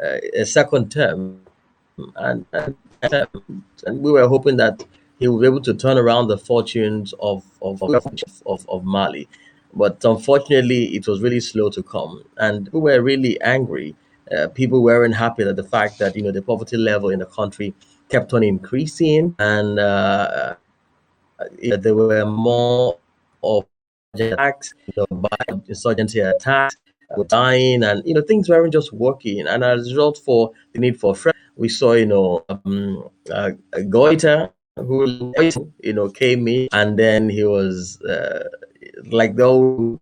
a second term, and we were hoping that he would be able to turn around the fortunes of Mali. But unfortunately, it was really slow to come, and we were really angry. People weren't happy at the fact that the poverty level in the country kept on increasing, and there were more of attacks, by insurgency attacks, were dying, and things weren't just working. And as a result, for the need for fresh, we saw Goiter, who came in, and then he was like they moved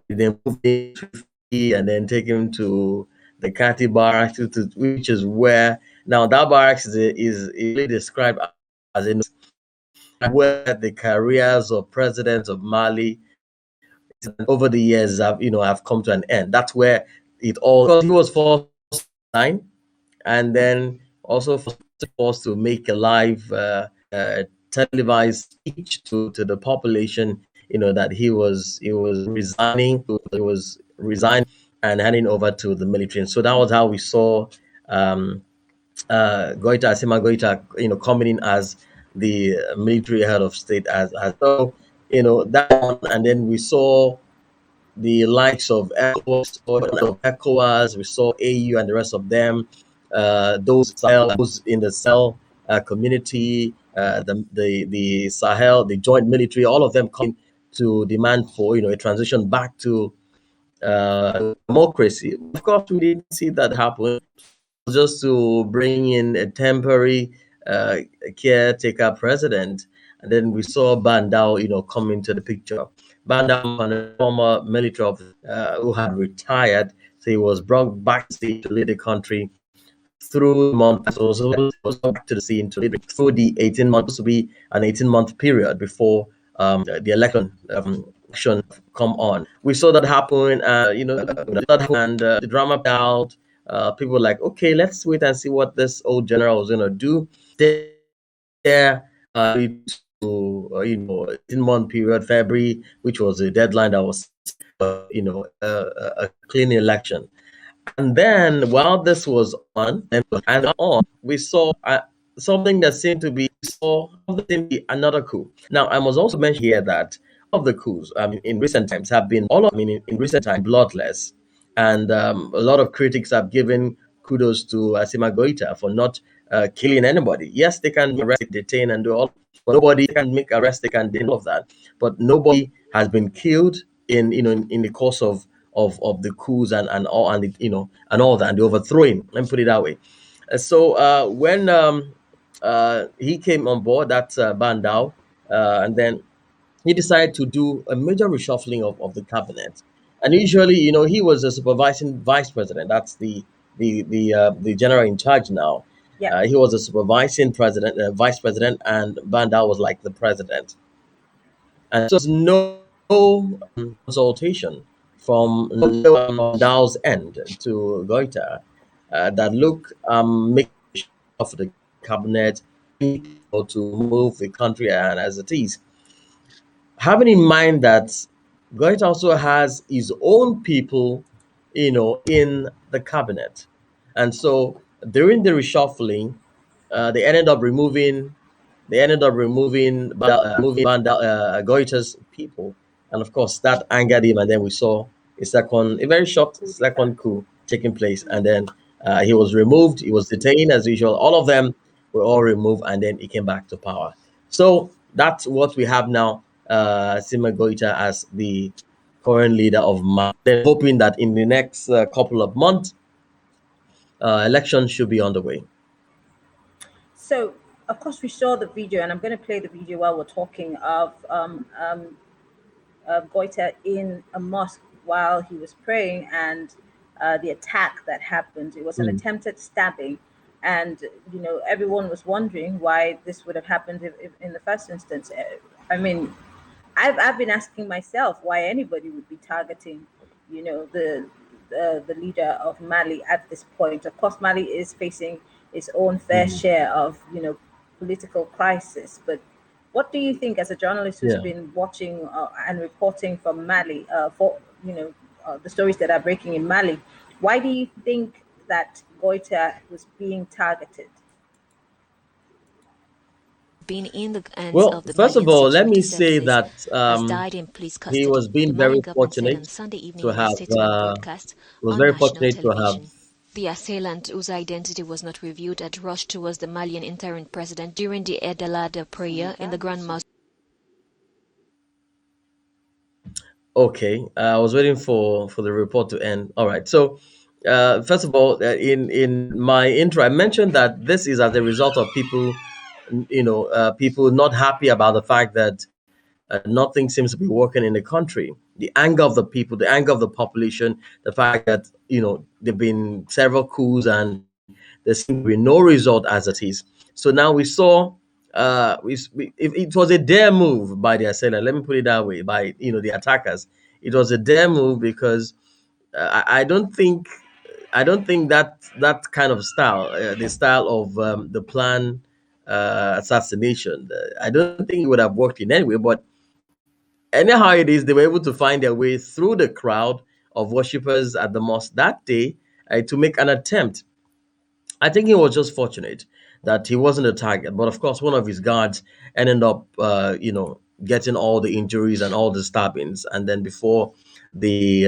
him and then take him to the Kati barracks, which is where now that barracks is really described as where the careers of presidents of Mali over the years have come to an end. That's where it all, because he was forced to sign, and then also forced to make a live televised speech to the population. That he was resigning and handing over to the military. And so that was how we saw Asima Goita, coming in as the military head of state, as so, that one. And then we saw the likes of ECOWAS, we saw AU and the rest of them, those in the Sahel community, the Sahel, the joint military, all of them coming to demand for a transition back to democracy. Of course, we didn't see that happen. Just to bring in a temporary caretaker president. And then we saw Bandao, come into the picture. Bandao, a former military officer who had retired, so he was brought back to lead the country through months. So was back to the scene to lead through the 18 months, to be an 18-month period before the election come on. We saw that happen, and the drama played out. People were like, okay, let's wait and see what this old general was going to do. There, to 18-month period, February, which was the deadline that was, a clean election. And then while this was on and on, we saw something that seemed to be another coup. Now, I must also mention here that of the coups, in recent times have been in recent time bloodless, and a lot of critics have given kudos to Asima Goita for not killing anybody. Yes, they can arrest, detain, and do all, but nobody can make arrest. They can do all of that, but nobody has been killed in the course of the coups and all, and and all that, and the overthrowing. Let me put it that way. So when he came on board, that's Bandao, and then he decided to do a major reshuffling of the cabinet. And usually, he was a supervising vice president. That's the general in charge now. Yeah. He was a supervising president, vice president, and Bandao was like the president. And so there's no consultation from Dow's end to Goita that look make of the cabinet to move the country and as it is. Having in mind that Goita also has his own people, in the cabinet. And so during the reshuffling, they ended up removing Goita's people, and of course that angered him. And then we saw a very short second coup taking place, and then he was removed. He was detained as usual. All of them were all removed, and then he came back to power. So that's what we have now. Sima Goita as the current leader of Mali. Hoping that in the next couple of months, elections should be on the way. So, of course, we saw the video, and I'm going to play the video while we're talking of Goita in a mosque while he was praying, and the attack that happened. It was an attempted stabbing, and everyone was wondering why this would have happened if in the first instance. I mean, I've been asking myself why anybody would be targeting, the leader of Mali at this point. Of course, Mali is facing its own fair share of political crisis. But what do you think, as a journalist who's been watching and reporting from Mali for the stories that are breaking in Mali? Why do you think that Goita was being targeted? been in the hands Well, of the first of Malian all, let me security say services that has died in police he custody, was the being very Malian government said on fortunate Sunday to evening in a have. statement broadcast Was on very national fortunate to have. television. The assailant, whose identity was not revealed, had rushed towards the Malian interim president during the Edelada prayer in the Grand Mosque. Okay, I was waiting for the report to end. All right. So, first of all, in my intro, I mentioned that this is as a result of people, people not happy about the fact that nothing seems to be working in the country. The anger of the people, the anger of the population, the fact that there've been several coups and there seems to be no result as it is. So now we saw, it was a dare move by the assailant. Let me put it that way, by the attackers. It was a dare move because I don't think that kind of style, the style of the plan assassination. I don't think it would have worked in any way, but anyhow it is, they were able to find their way through the crowd of worshippers at the mosque that day to make an attempt. I think he was just fortunate that he wasn't a target, but of course, one of his guards ended up, getting all the injuries and all the stabbings, and then before the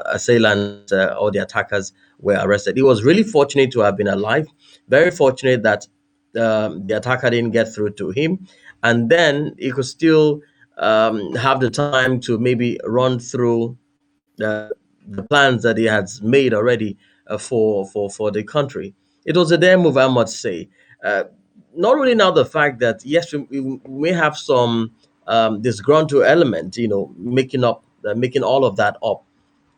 assailant or the attackers were arrested, he was really fortunate to have been alive. Very fortunate that the attacker didn't get through to him, and then he could still have the time to maybe run through the plans that he has made already for the country. It was a dare move, I must say. Uh, Not ruling out the fact that yes, we may have some disgruntled element, making all of that up.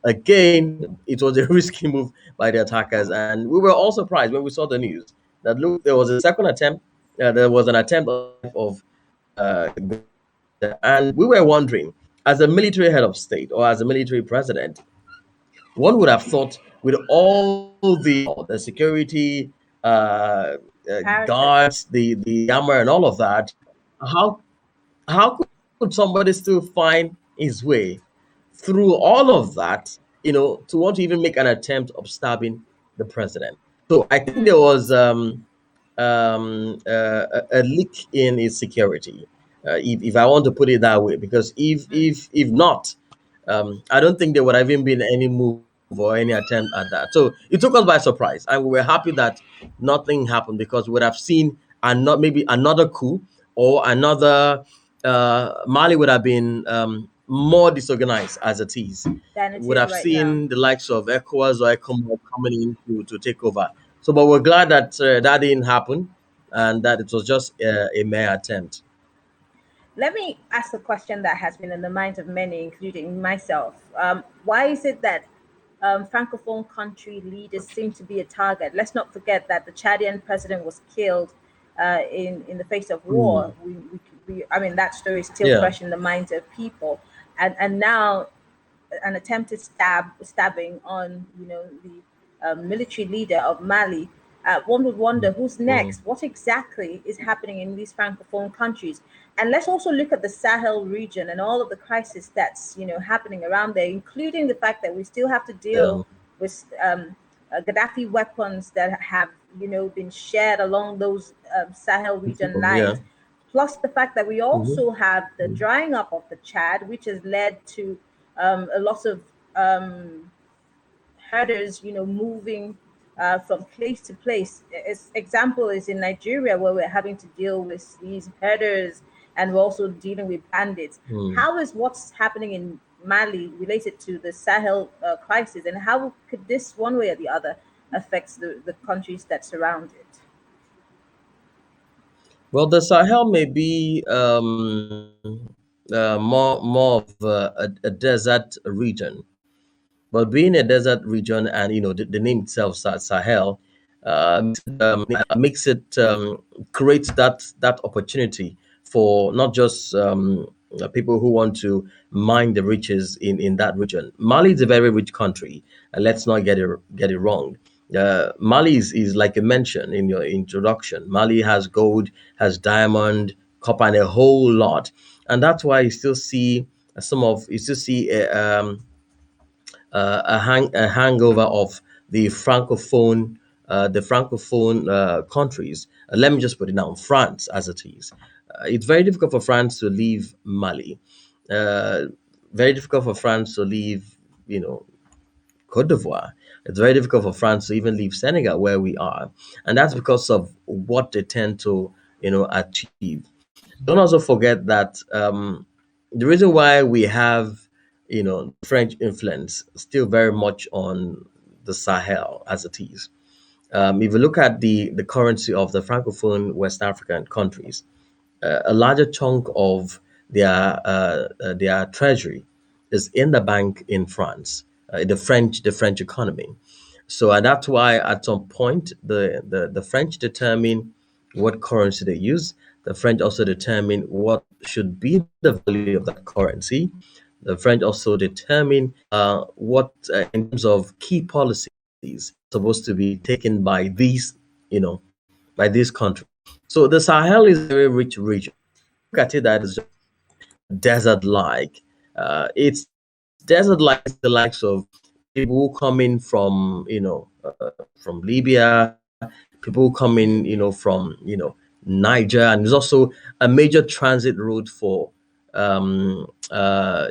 Again, it was a risky move by the attackers, and we were all surprised when we saw the news that look, there was a second attempt. There was an attempt on the life of and we were wondering, as a military head of state or as a military president, one would have thought with all the security Apparatus. guards, the armor and all of that, how how could somebody still find his way through all of that, to want to even make an attempt of stabbing the president? So I think there was a leak in its security, if I want to put it that way, because if not, I don't think there would have even been any move or any attempt at that. So it took us by surprise, and we were happy that nothing happened because we would have seen and not maybe another coup or another Mali would have been more disorganized as it is. Than it Would is have right now. seen the likes of ECOWAS or ECOMOG coming in to take over. So, but we're glad that that didn't happen and that it was just a mere attempt. Let me ask a question that has been in the minds of many, including myself. Why is it that francophone country leaders seem to be a target? Let's not forget that the Chadian president was killed in the face of Hmm. war. I mean, that story is still Yeah. fresh in the minds of people, and now an attempted stabbing on the military leader of Mali. One would wonder who's Hmm. next. What exactly is happening in these francophone countries? And let's also look at the Sahel region and all of the crisis that's happening around there, including the fact that we still have to Yeah. deal with Gaddafi weapons that have been shared along those Sahel region Yeah. lines, plus the fact that we Hmm. also have the drying up of the Chad, which has led to a lot of herders, moving from place to place. Example is in Nigeria, where we're having to deal with these herders, and we're also dealing with bandits. Hmm. How is what's happening in Mali related to the Sahel crisis, and how could this, one way or the other, affects the countries that surround it? Well, the Sahel may be more of a desert region. But being a desert region, and the name itself, Sahel, makes it creates that opportunity for not just people who want to mine the riches in that region. Mali is a very rich country, and let's not get it wrong. Mali is like you mentioned in your introduction. Mali has gold, has diamond, copper, and a whole lot, and that's why you still see a hangover of the francophone countries. Let me just put it down, France as it is. It's very difficult for France to leave Mali. Uh, Very difficult for France to leave, you know, Cote d'Ivoire. It's very difficult for France to even leave Senegal, where we are, and that's because of what they tend to, achieve. Don't also forget that the reason why we have, French influence still very much on the Sahel as it is. If you look at the currency of the francophone West African countries, a larger chunk of their treasury is in the bank in France, the French economy. So and that's why at some point the French determine what currency they use. The French also determine what should be the value of that currency. The French also determine what in terms of key policies supposed to be taken by by these countries. So the Sahel is a very rich region. Look at it that it's just desert-like. It's desert-like the likes of people coming from from Libya, people coming from Niger, and there's also a major transit route for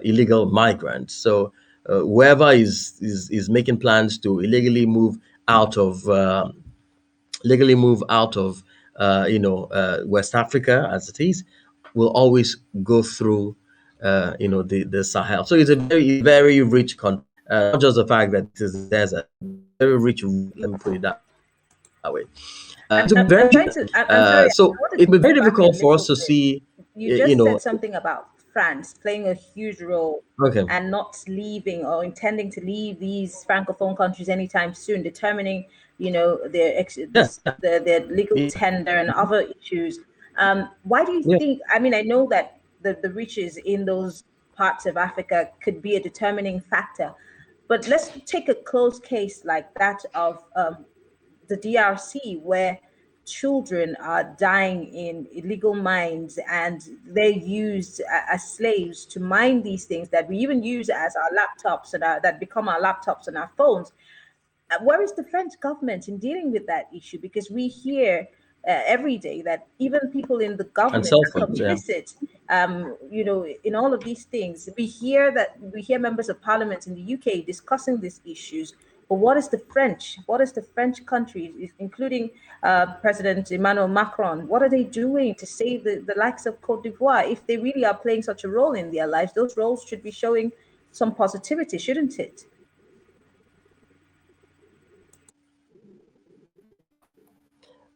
illegal migrants. So whoever is making plans to out of uh, illegally move out of West Africa as it is, will always go through the Sahel. So it's a very rich country. Not just the fact that it is a desert, very rich. Let me put it that way. It will be very I'm trying important. to. I'm sorry. So I wanted it to will be go very back a difficult for us little to bit. see. You You just said know, something about France playing a huge role okay, and not leaving or intending to leave these francophone countries anytime soon, determining, this yeah, their legal yeah, tender and other issues. Why do you yeah. think? I mean, I know that the riches in those parts of Africa could be a determining factor, but let's take a close case like that of the DRC, where children are dying in illegal mines and they're used as slaves to mine these things that we even use as our laptops and that become our laptops and our phones. Where is the French government in dealing with that issue? Because we hear every day that even people in the And government cell are phones, yeah. complicit. In all of these things, we hear members of parliament in the UK discussing these issues. But what is the French? What is the French country, including President Emmanuel Macron? What are they doing to save the likes of Cote d'Ivoire? If they really are playing such a role in their lives, those roles should be showing some positivity, shouldn't it?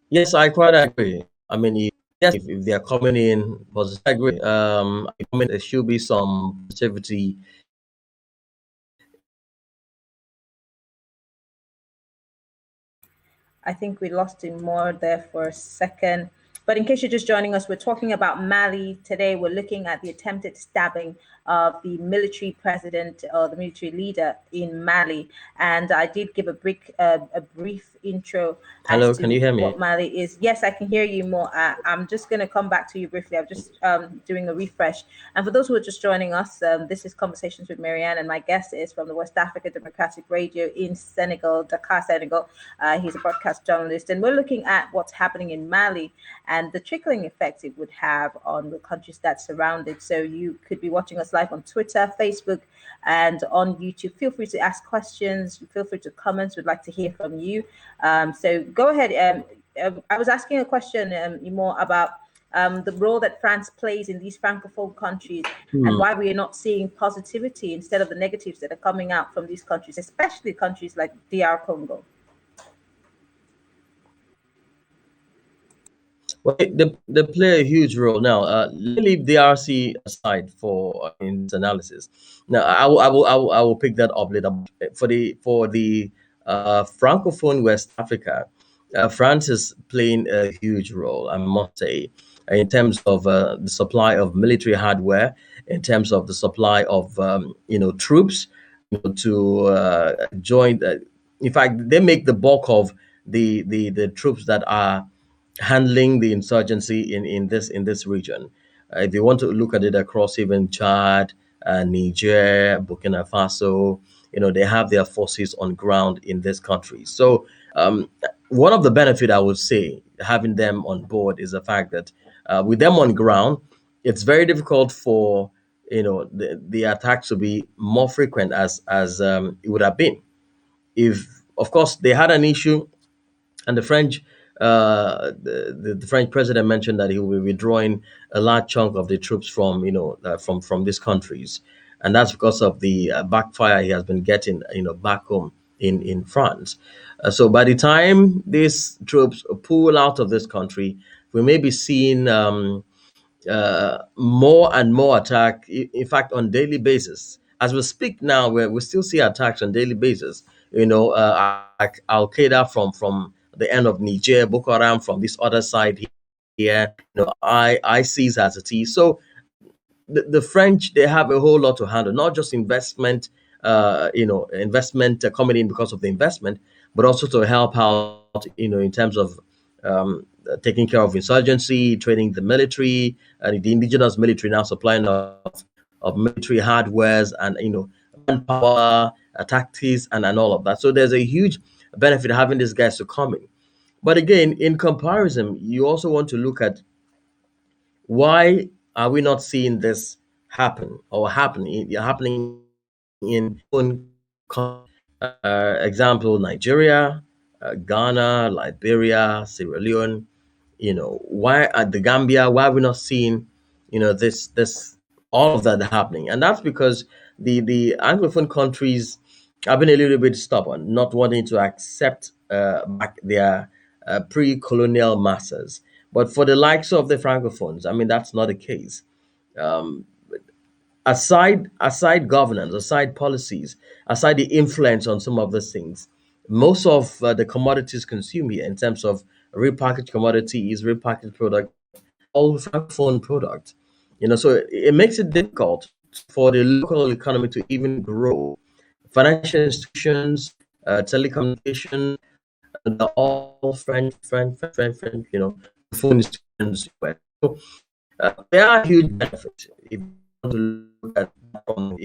Yes, I quite agree. I mean, yes, if they are coming in positive, I agree. I mean, there should be some positivity. I think we lost him more there for a second. But in case you're just joining us, we're talking about Mali today. We're looking at the attempted stabbing of the military president or the military leader in Mali. And I did give a brief intro as Hello, can to you hear what me? Mali is. Yes, I can hear you more. I'm just going to come back to you briefly. I'm just doing a refresh. And for those who are just joining us, this is Conversations with Marianne, and my guest is from the West Africa Democratic Radio in Senegal, Dakar, Senegal. He's a broadcast journalist, and we're looking at what's happening in Mali and the trickling effect it would have on the countries that surround it. So you could be watching us live on Twitter, Facebook, and on YouTube. Feel free to ask questions. Feel free to comment. We'd like to hear from you. So go ahead. I was asking a question more about the role that France plays in these francophone countries and Hmm. why we are not seeing positivity instead of the negatives that are coming out from these countries, especially countries like DR Congo. Well, they play a huge role. Now, let me leave DRC aside for in this analysis. Now, I will pick that up later. For the francophone West Africa, France is playing a huge role, I must say, in terms of the supply of military hardware, in terms of the supply of troops, to join. In fact, they make the bulk of the troops that are handling the insurgency in this region. If you want to look at it across even Chad, Niger, Burkina Faso, they have their forces on ground in this country. So one of the benefit I would say having them on board is the fact that with them on ground, it's very difficult for the attacks to be more frequent as it would have been if, of course, they had an issue and the French, the French president mentioned that he will be withdrawing a large chunk of the troops from from these countries, and that's because of the backfire he has been getting back home in France. So by the time these troops pull out of this country, we may be seeing more and more attack. In fact, on daily basis, as we speak now, we still see attacks on daily basis. Al Qaeda from the end of Niger, Boko Haram from this other side here. ISIS as it is. So the French, they have a whole lot to handle, not just investment, investment coming in because of the investment, but also to help out, in terms of taking care of insurgency, training the military, and the indigenous military now supplying of military hardwares and manpower, tactics, and all of that. So there's a huge benefit having these guys to come in. But again, in comparison, you also want to look at why are we not seeing this happen or happening in example Nigeria, Ghana, Liberia, Sierra Leone. Why at the Gambia? Why are we not seeing this all of that happening? And that's because the Anglophone countries have been a little bit stubborn, not wanting to accept back their pre-colonial masters. But for the likes of the Francophones, I mean, that's not the case. Um, aside governance, aside policies, aside the influence on some of those things, most of the commodities consumed here in terms of repackaged commodities, repackaged product, are all francophone products. So it makes it difficult for the local economy to even grow. Financial institutions, telecommunication, they're all French, phone institutions. So there are huge benefits if you want to look at that from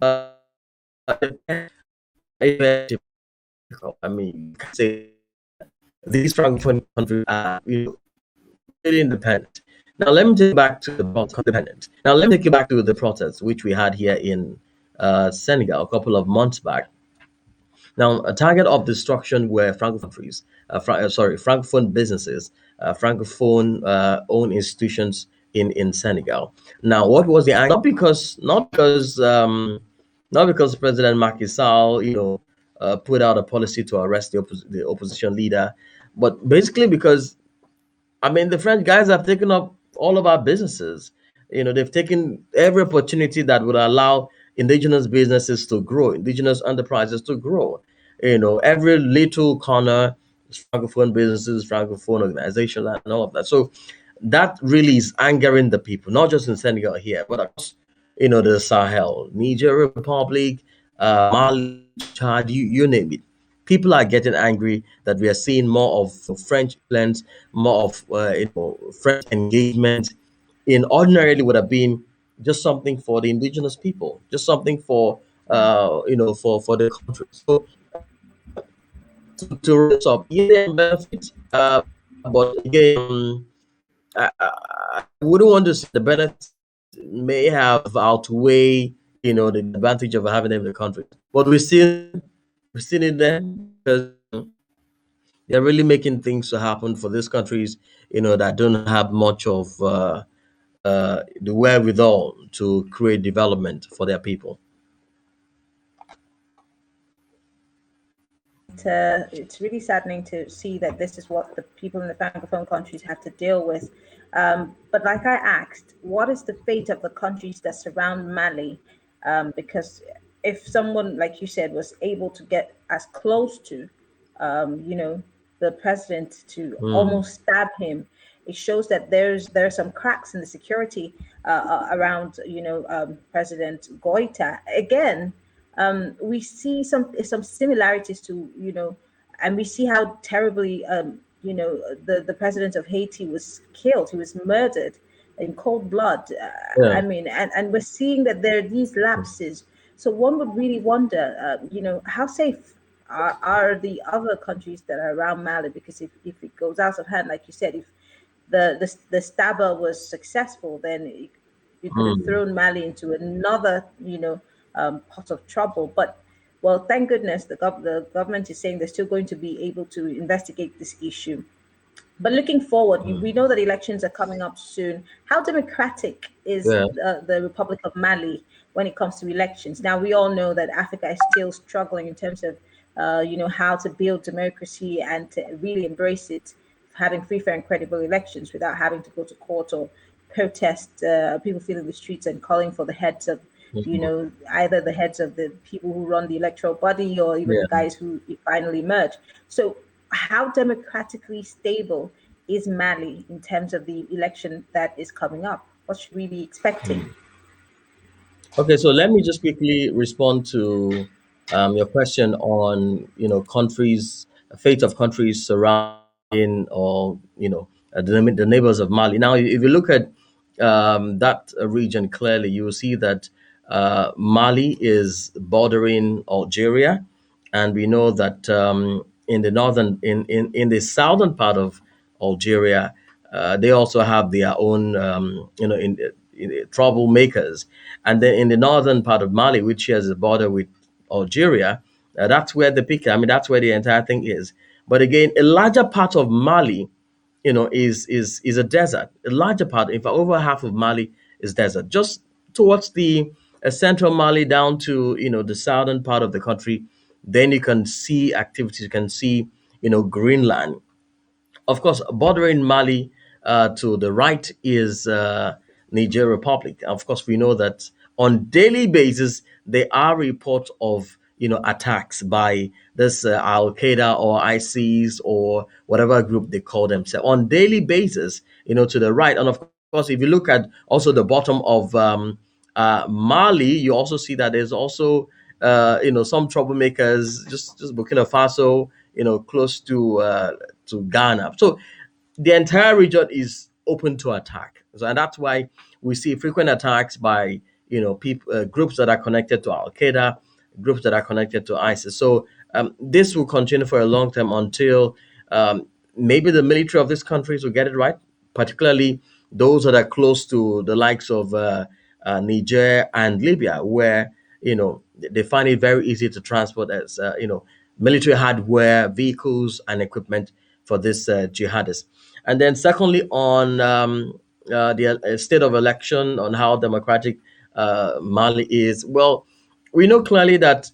a I mean, you can say these francophone countries are really independent. Now let me take you back to the independent. Now let me take you back to the protests which we had here in Senegal a couple of months back. Now, a target of destruction were francophone countries, francophone businesses, francophone owned institutions in Senegal. Now, what was the angle? Not because President Macky Sall, put out a policy to arrest the opposition leader, but basically because I mean, the French guys have taken up all of our businesses. They've taken every opportunity that would allow indigenous businesses to grow, indigenous enterprises to grow. Every little corner, francophone businesses, francophone organizations, and all of that. So that really is angering the people, not just in Senegal here, but across, the Sahel, Niger Republic, Mali, Chad, you name it. People are getting angry that we are seeing more of French plans, more of French engagement in ordinarily would have been just something for the indigenous people, just something for for the country. So to raise up, yeah, there are benefits, but again, I wouldn't want to say the benefits may have outweigh the advantage of having them in the country, but we still need them because they're really making things to happen for these countries, that don't have much of the wherewithal to create development for their people. It's really saddening to see that this is what the people in the francophone countries have to deal with. But like I asked, what is the fate of the countries that surround Mali? Because if someone, like you said, was able to get as close to, you know, the president to Hmm. almost stab him, it shows that there are some cracks in the security around, President Goita. Again, we see some similarities to, and we see how terribly, the president of Haiti was killed. He was murdered in cold blood. I Yeah. mean, and we're seeing that there are these lapses So one would really wonder, how safe are the other countries that are around Mali? Because if it goes out of hand, like you said, if the stabber was successful, then it could have Mm, thrown Mali into another, pot of trouble. But well, thank goodness the government is saying they're still going to be able to investigate this issue. But looking forward, we mm. know that elections are coming up soon. How democratic is Yeah. the Republic of Mali when it comes to elections? Now, we all know that Africa is still struggling in terms of, how to build democracy and to really embrace it, having free, fair, and credible elections without having to go to court or protest, people filling the streets and calling for the heads of, Mhm. either the heads of the people who run the electoral body or even the Yeah. guys who finally merge. So, how democratically stable is Mali in terms of the election that is coming up? What should we be expecting? Okay, so let me just quickly respond to your question on countries, fate of countries surrounding or the neighbors of Mali. Now, if you look at that region clearly, you will see that Mali is bordering Algeria, and we know that in the in the southern part of Algeria, they also have their own in troublemakers, and then in the northern part of Mali, which shares a border with Algeria, that's where the picture. I mean, that's where the entire thing is. But again, a larger part of Mali is a desert. A larger part, in fact, over half of Mali is desert. Just towards the central Mali down to the southern part of the country, then you can see activities. You can see Greenland. Of course, bordering Mali to the right is Niger Republic. Of course, we know that on daily basis there are reports of attacks by this Al Qaeda or ISIS or whatever group they call themselves on daily basis. To the right, and of course, if you look at also the bottom of Mali, you also see that there's also some troublemakers, just Burkina Faso, close to Ghana. So the entire region is open to attack. So, and that's why we see frequent attacks by people, groups that are connected to Al Qaeda, groups that are connected to ISIS. So this will continue for a long time until maybe the military of these countries will get it right, particularly those that are close to the likes of Niger and Libya, where they find it very easy to transport as military hardware, vehicles, and equipment for this jihadists. And then, secondly, on the state of election, on how democratic Mali is. Well, we know clearly that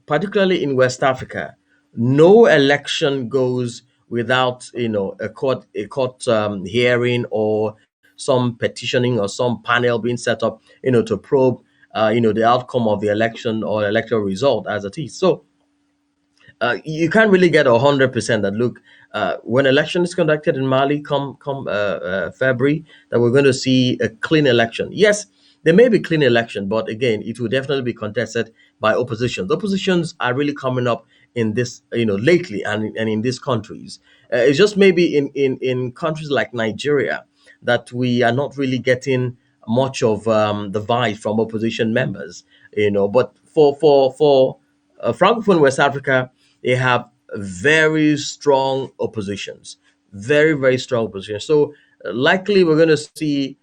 particularly in West Africa, no election goes without a court hearing or some petitioning or some panel being set up to probe the outcome of the election or electoral result as it is. So you can't really get 100% that look when election is conducted in Mali come February, that we're going to see a clean election. Yes, there may be clean election, but again, it will definitely be contested by opposition. The oppositions are really coming up in this lately, and in these countries. It's just maybe in countries like Nigeria that we are not really getting much of the vibe from opposition members. But for Francophone West Africa, they have very strong oppositions, very, very strong opposition. So likely we're going to see,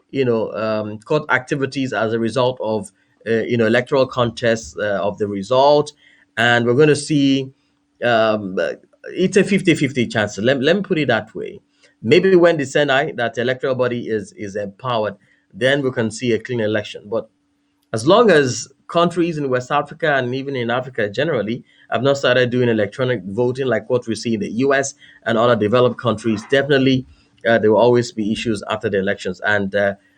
court activities as a result of, electoral contests of the result. And we're going to see it's a 50-50 chance. Let me put it that way. Maybe when the Senate, that electoral body is empowered, then we can see a clean election. But as long as countries in West Africa and even in Africa generally have not started doing electronic voting like what we see in the US and other developed countries, definitely there will always be issues after the elections. And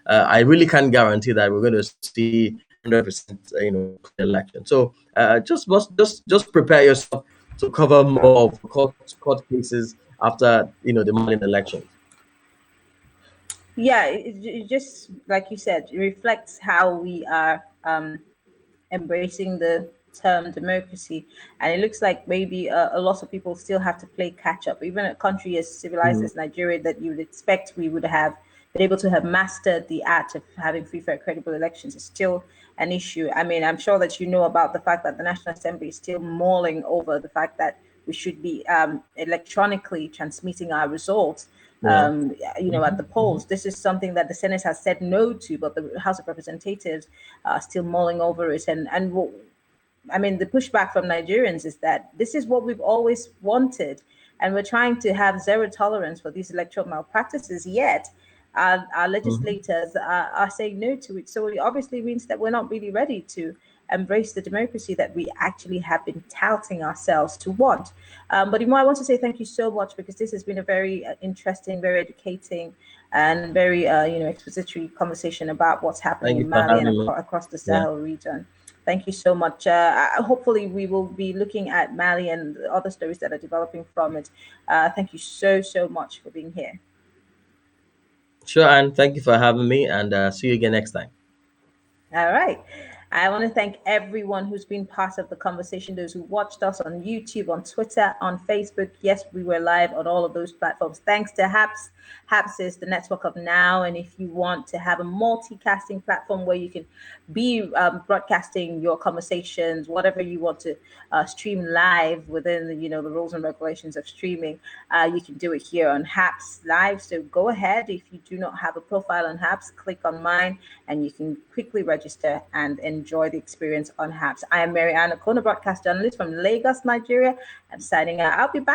I really can't guarantee that we're going to see 100% clean election. So just prepare yourself to cover more of court cases after the Malian elections. Yeah, it just like you said, it reflects how we are embracing the term democracy, and it looks like maybe a lot of people still have to play catch up. Even a country as civilized Mm, as Nigeria, that you would expect we would have, been able to have mastered the art of having free, fair, credible elections is still an issue. I mean, I'm sure that you know about the fact that the National Assembly is still mulling over the fact that we should be electronically transmitting our results, Yeah. at the Hmm. polls. This is something that the Senate has said no to, but the House of Representatives are still mulling over it. I mean, the pushback from Nigerians is that this is what we've always wanted, and we're trying to have zero tolerance for these electoral malpractices. Yet, our Hmm. legislators are saying no to it. So it obviously means that we're not really ready to embrace the democracy that we actually have been touting ourselves to want. But Imo, I want to say thank you so much because this has been a very interesting, very educating, and very expository conversation about what's happening Thank you in for Mali and having me. across the Yeah. Sahel region. Thank you so much. Hopefully, we will be looking at Mali and the other stories that are developing from it. Thank you so, so much for being here. Sure, and thank you for having me, and see you again next time. All right. I want to thank everyone who's been part of the conversation, those who watched us on YouTube, on Twitter, on Facebook. Yes, we were live on all of those platforms. Thanks to HAPS. HAPS is the network of now. And if you want to have a multicasting platform where you can be broadcasting your conversations, whatever you want to stream live within the rules and regulations of streaming, you can do it here on HAPS Live. So go ahead. If you do not have a profile on HAPS, click on mine and you can quickly register and enjoy the experience on HAPS. I am Mary Ann Okona, broadcast journalist from Lagos, Nigeria. I'm signing out. I'll be back